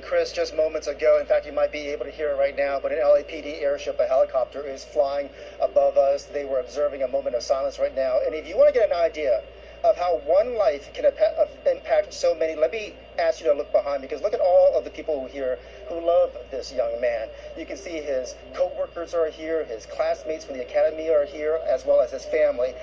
Chris, just moments ago. In fact, you might be able to hear it right now, but an LAPD airship, a helicopter, is flying above us. They were observing a moment of silence right now. And if you want to get an idea of how one life can impact so many, let me ask you to look behind, because look at all of the people here who love this young man. You can see his co-workers are here, his classmates from the academy are here, as well as his family.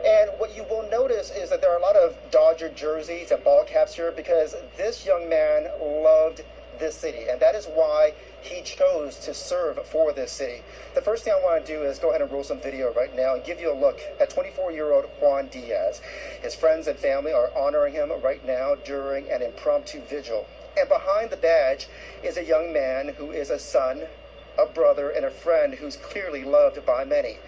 And what you will notice is that there are a lot of Dodger jerseys and ball caps here, because this young man loved this city, and that is why he chose to serve for this city. The first thing I want to do is go ahead and roll some video right now and give you a look at 24-year-old Juan Diaz. His friends and family are honoring him right now during an impromptu vigil. And behind the badge is a young man who is a son, a brother, and a friend who's clearly loved by many.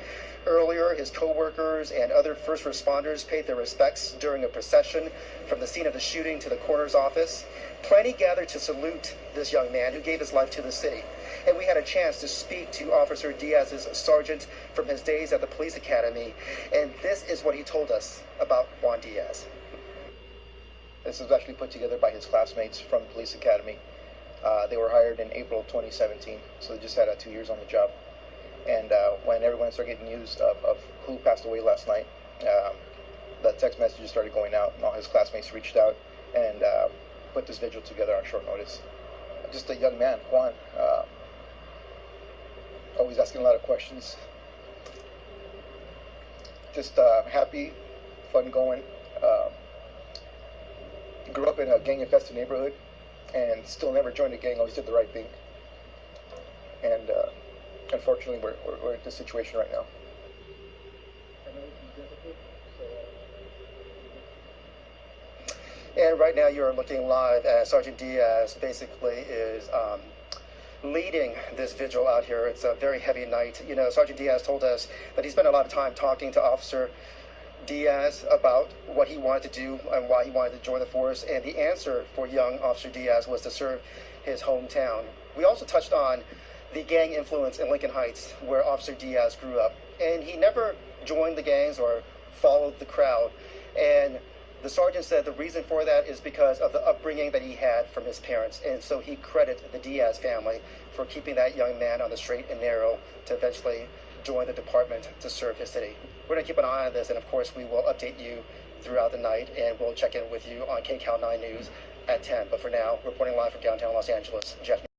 Earlier, his co-workers and other first responders paid their respects during a procession from the scene of the shooting to the coroner's office. Plenty gathered to salute this young man who gave his life to the city. And we had a chance to speak to Officer Diaz's sergeant from his days at the police academy. And this is what he told us about Juan Diaz. This was actually put together by his classmates from the police academy. They were hired in April 2017, so they just had 2 years on the job. And when everyone started getting news of who passed away last night, the text messages started going out, and all his classmates reached out and put this vigil together on short notice. Just a young man, Juan, always asking a lot of questions. Just happy, fun going. Grew up in a gang-infested neighborhood and still never joined a gang, always did the right thing. And unfortunately, we're in this situation right now. And right now you're looking live as Sergeant Diaz basically is leading this vigil out here. It's a very heavy night. You know, Sergeant Diaz told us that he spent a lot of time talking to Officer Diaz about what he wanted to do and why he wanted to join the force. And the answer for young Officer Diaz was to serve his hometown. We also touched on the gang influence in Lincoln Heights, where Officer Diaz grew up. And he never joined the gangs or followed the crowd. And the sergeant said the reason for that is because of the upbringing that he had from his parents. And so he credited the Diaz family for keeping that young man on the straight and narrow to eventually join the department to serve his city. We're going to keep an eye on this, and of course we will update you throughout the night, and we'll check in with you on KCAL 9 News at 10. But for now, reporting live from downtown Los Angeles, Jeff.